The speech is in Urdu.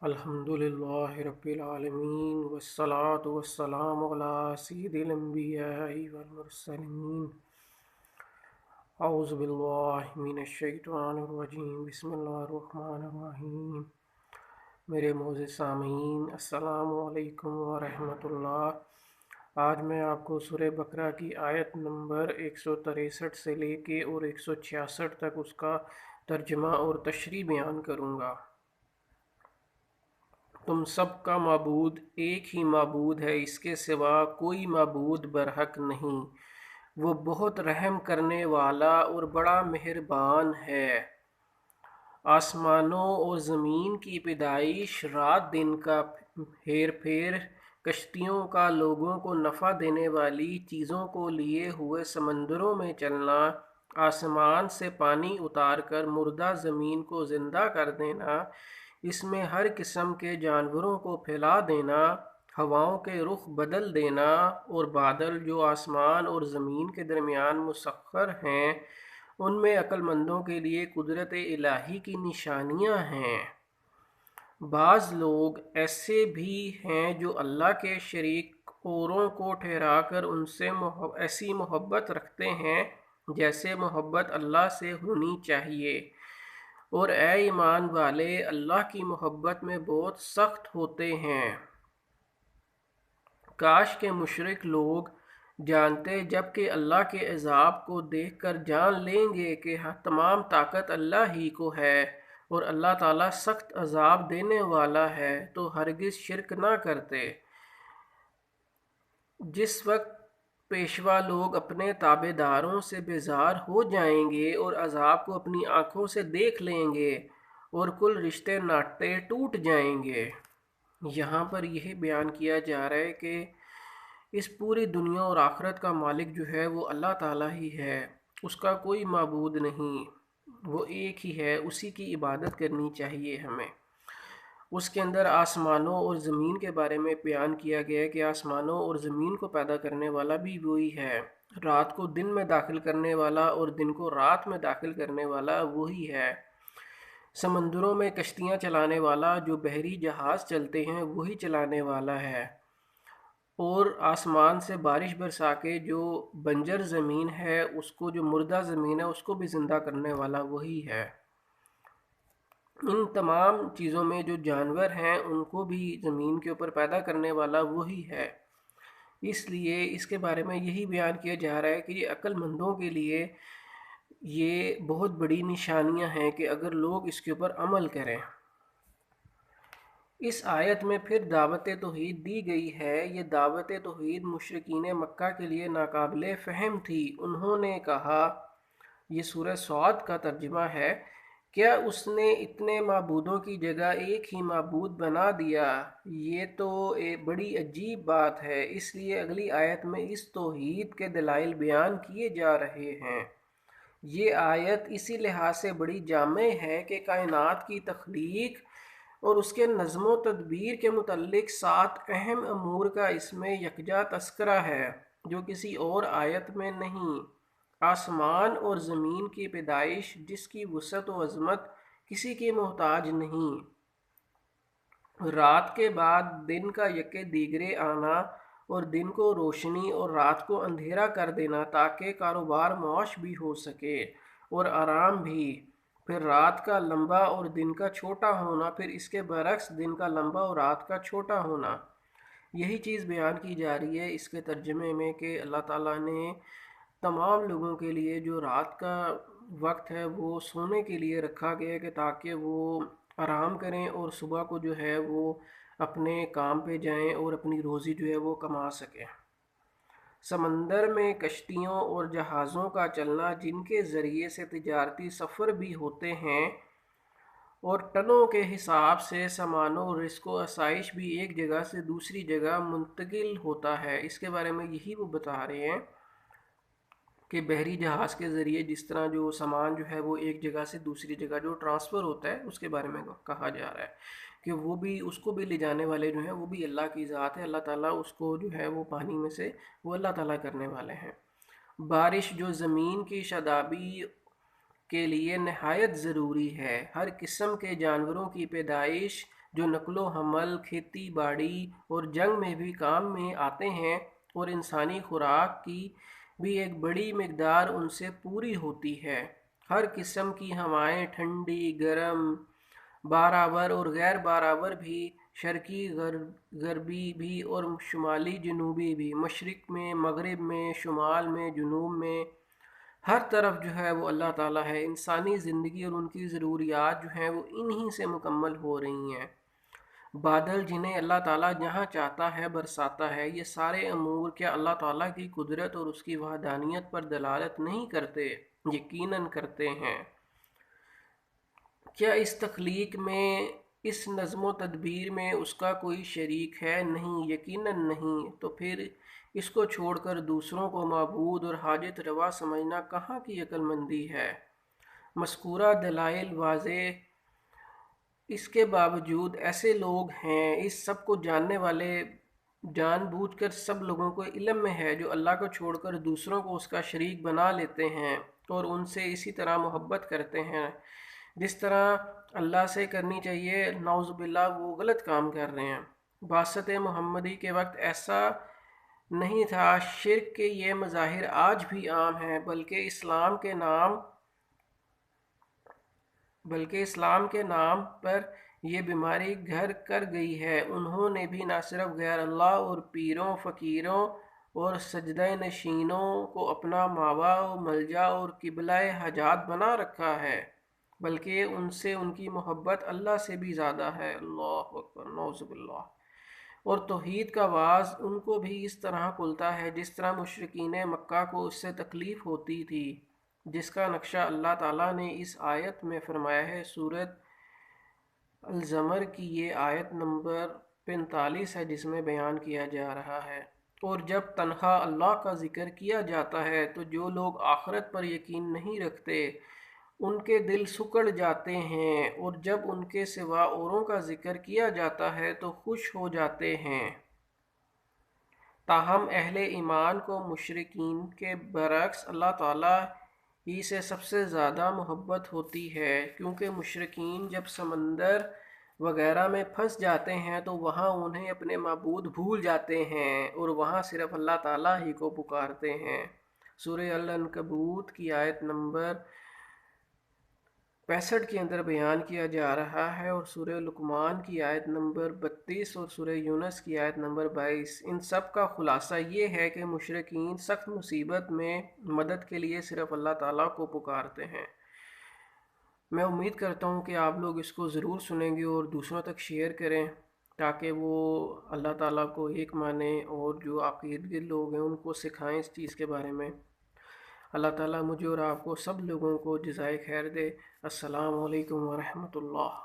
الحمدللہ رب العالمین والصلاة والسلام علی سید الانبیاء والمرسلین اعوذ باللہ من الشیطان الرجیم بسم اللہ الرحمن الرحیم۔ میرے معزز سامعین، السلام علیکم ورحمۃ اللہ۔ آج میں آپ کو سورہ بقرہ کی آیت نمبر 163 سے لے کے اور 166 تک اس کا ترجمہ اور تشریح بیان کروں گا۔ تم سب کا معبود ایک ہی معبود ہے، اس کے سوا کوئی معبود برحق نہیں۔ وہ بہت رحم کرنے والا اور بڑا مہربان ہے۔ آسمانوں اور زمین کی پیدائش، رات دن کا ہیر پھیر، کشتیوں کا لوگوں کو نفع دینے والی چیزوں کو لیے ہوئے سمندروں میں چلنا، آسمان سے پانی اتار کر مردہ زمین کو زندہ کر دینا، اس میں ہر قسم کے جانوروں کو پھیلا دینا، ہواؤں کے رخ بدل دینا، اور بادل جو آسمان اور زمین کے درمیان مسخر ہیں، ان میں عقل مندوں کے لیے قدرت الہی کی نشانیاں ہیں۔ بعض لوگ ایسے بھی ہیں جو اللہ کے شریک اوروں کو ٹھہرا کر ان سے ایسی محبت رکھتے ہیں جیسے محبت اللہ سے ہونی چاہیے، اور اے ایمان والے، اللہ کی محبت میں بہت سخت ہوتے ہیں۔ کاش کہ مشرک لوگ جانتے، جب کہ اللہ کے عذاب کو دیکھ کر جان لیں گے کہ تمام طاقت اللہ ہی کو ہے اور اللہ تعالیٰ سخت عذاب دینے والا ہے، تو ہرگز شرک نہ کرتے۔ جس وقت پیشوا لوگ اپنے تابع داروں سے بیزار ہو جائیں گے اور عذاب کو اپنی آنکھوں سے دیکھ لیں گے، اور کل رشتے ناطے ٹوٹ جائیں گے۔ یہاں پر یہ بیان کیا جا رہا ہے کہ اس پوری دنیا اور آخرت کا مالک جو ہے وہ اللہ تعالیٰ ہی ہے، اس کا کوئی معبود نہیں، وہ ایک ہی ہے، اسی کی عبادت کرنی چاہیے ہمیں۔ اس کے اندر آسمانوں اور زمین کے بارے میں بیان کیا گیا ہے کہ آسمانوں اور زمین کو پیدا کرنے والا بھی وہی ہے، رات کو دن میں داخل کرنے والا اور دن کو رات میں داخل کرنے والا وہی ہے، سمندروں میں کشتیاں چلانے والا، جو بحری جہاز چلتے ہیں وہی چلانے والا ہے، اور آسمان سے بارش برسا کے جو بنجر زمین ہے، اس کو، جو مردہ زمین ہے، اس کو بھی زندہ کرنے والا وہی ہے۔ ان تمام چیزوں میں جو جانور ہیں ان کو بھی زمین کے اوپر پیدا کرنے والا وہی ہے۔ اس لیے اس کے بارے میں یہی بیان کیا جا رہا ہے کہ یہ عقل مندوں کے لیے یہ بہت بڑی نشانیاں ہیں کہ اگر لوگ اس کے اوپر عمل کریں۔ اس آیت میں پھر دعوت توحید دی گئی ہے۔ یہ دعوت توحید مشرکین مکہ کے لیے ناقابل فہم تھی۔ انہوں نے کہا، یہ سورہ صاد کا ترجمہ ہے، کیا اس نے اتنے معبودوں کی جگہ ایک ہی معبود بنا دیا؟ یہ تو ایک بڑی عجیب بات ہے۔ اس لیے اگلی آیت میں اس توحید کے دلائل بیان کیے جا رہے ہیں۔ یہ آیت اسی لحاظ سے بڑی جامع ہے کہ کائنات کی تخلیق اور اس کے نظم و تدبیر کے متعلق 7 اہم امور کا اس میں یکجا تذکرہ ہے، جو کسی اور آیت میں نہیں۔ آسمان اور زمین کی پیدائش، جس کی وسعت و عظمت کسی کی محتاج نہیں، رات کے بعد دن کا یکے دیگرے آنا، اور دن کو روشنی اور رات کو اندھیرا کر دینا تاکہ کاروبار معاش بھی ہو سکے اور آرام بھی، پھر رات کا لمبا اور دن کا چھوٹا ہونا، پھر اس کے برعکس دن کا لمبا اور رات کا چھوٹا ہونا۔ یہی چیز بیان کی جا رہی ہے اس کے ترجمے میں کہ اللہ تعالیٰ نے تمام لوگوں کے لیے جو رات کا وقت ہے وہ سونے کے لیے رکھا گیا ہے کہ تاکہ وہ آرام کریں اور صبح کو جو ہے وہ اپنے کام پہ جائیں اور اپنی روزی جو ہے وہ کما سکیں۔ سمندر میں کشتیوں اور جہازوں کا چلنا، جن کے ذریعے سے تجارتی سفر بھی ہوتے ہیں، اور ٹنوں کے حساب سے سامان و رزق و آسائش بھی ایک جگہ سے دوسری جگہ منتقل ہوتا ہے۔ اس کے بارے میں یہی وہ بتا رہے ہیں کہ بحری جہاز کے ذریعے جس طرح جو سامان جو ہے وہ ایک جگہ سے دوسری جگہ جو ٹرانسفر ہوتا ہے، اس کے بارے میں کہا جا رہا ہے کہ وہ بھی، اس کو بھی لے جانے والے جو ہیں وہ بھی اللہ کی ذات ہے۔ اللہ تعالیٰ اس کو جو ہے وہ پانی میں سے وہ اللہ تعالیٰ کرنے والے ہیں۔ بارش جو زمین کی شادابی کے لیے نہایت ضروری ہے، ہر قسم کے جانوروں کی پیدائش جو نقل و حمل، کھیتی باڑی اور جنگ میں بھی کام میں آتے ہیں، اور انسانی خوراک کی بھی ایک بڑی مقدار ان سے پوری ہوتی ہے۔ ہر قسم کی ہوائیں، ٹھنڈی، گرم، باراور اور غیر باراور بھی، شرقی غربی بھی اور شمالی جنوبی بھی، مشرق میں، مغرب میں، شمال میں، جنوب میں، ہر طرف جو ہے وہ اللہ تعالیٰ ہے۔ انسانی زندگی اور ان کی ضروریات جو ہیں وہ انہی سے مکمل ہو رہی ہیں۔ بادل جنہیں اللہ تعالیٰ جہاں چاہتا ہے برساتا ہے، یہ سارے امور کیا اللہ تعالیٰ کی قدرت اور اس کی وحدانیت پر دلالت نہیں کرتے؟ یقیناً کرتے ہیں۔ کیا اس تخلیق میں، اس نظم و تدبیر میں اس کا کوئی شریک ہے؟ نہیں، یقیناً نہیں۔ تو پھر اس کو چھوڑ کر دوسروں کو معبود اور حاجت روا سمجھنا کہاں کی عقل مندی ہے؟ مذکورہ دلائل واضح، اس کے باوجود ایسے لوگ ہیں، اس سب کو جاننے والے، جان بوجھ کر سب لوگوں کو علم میں ہے، جو اللہ کو چھوڑ کر دوسروں کو اس کا شریک بنا لیتے ہیں اور ان سے اسی طرح محبت کرتے ہیں جس طرح اللہ سے کرنی چاہیے۔ نعوذ باللہ وہ غلط کام کر رہے ہیں۔ بعثت محمدی کے وقت ایسا نہیں تھا۔ شرک کے یہ مظاہر آج بھی عام ہیں، بلکہ اسلام کے نام پر یہ بیماری گھر کر گئی ہے۔ انہوں نے بھی نہ صرف غیر اللہ اور پیروں، فقیروں اور سجدہ نشینوں کو اپنا ماوا و ملجا اور قبلہ حاجات بنا رکھا ہے، بلکہ ان سے ان کی محبت اللہ سے بھی زیادہ ہے۔ اللہ اکبر، نعوذ باللہ۔ اور توحید کا واعظ ان کو بھی اس طرح کھلتا ہے جس طرح مشرکین مکہ کو اس سے تکلیف ہوتی تھی، جس کا نقشہ اللہ تعالیٰ نے اس آیت میں فرمایا ہے۔ سورۃ الزمر کی یہ آیت نمبر 45 ہے جس میں بیان کیا جا رہا ہے۔ اور جب تنہا اللہ کا ذکر کیا جاتا ہے تو جو لوگ آخرت پر یقین نہیں رکھتے ان کے دل سکڑ جاتے ہیں، اور جب ان کے سوا اوروں کا ذکر کیا جاتا ہے تو خوش ہو جاتے ہیں۔ تاہم اہل ایمان کو مشرکین کے برعکس اللہ تعالیٰ ہی سے سب سے زیادہ محبت ہوتی ہے، کیونکہ مشرکین جب سمندر وغیرہ میں پھنس جاتے ہیں تو وہاں انہیں اپنے معبود بھول جاتے ہیں اور وہاں صرف اللہ تعالیٰ ہی کو پکارتے ہیں۔ سورہ العنکبوت کی آیت نمبر 65 کے اندر بیان کیا جا رہا ہے، اور سورہ لقمان کی آیت نمبر 32 اور سورہ یونس کی آیت نمبر 22۔ ان سب کا خلاصہ یہ ہے کہ مشرکین سخت مصیبت میں مدد کے لیے صرف اللہ تعالیٰ کو پکارتے ہیں۔ میں امید کرتا ہوں کہ آپ لوگ اس کو ضرور سنیں گے اور دوسروں تک شیئر کریں تاکہ وہ اللہ تعالیٰ کو ایک مانیں، اور جو عقیدت لوگ ہیں ان کو سکھائیں اس چیز کے بارے میں۔ اللہ تعالیٰ مجھے اور آپ کو سب لوگوں کو جزائے خیر دے۔ السلام علیکم ورحمۃ اللہ۔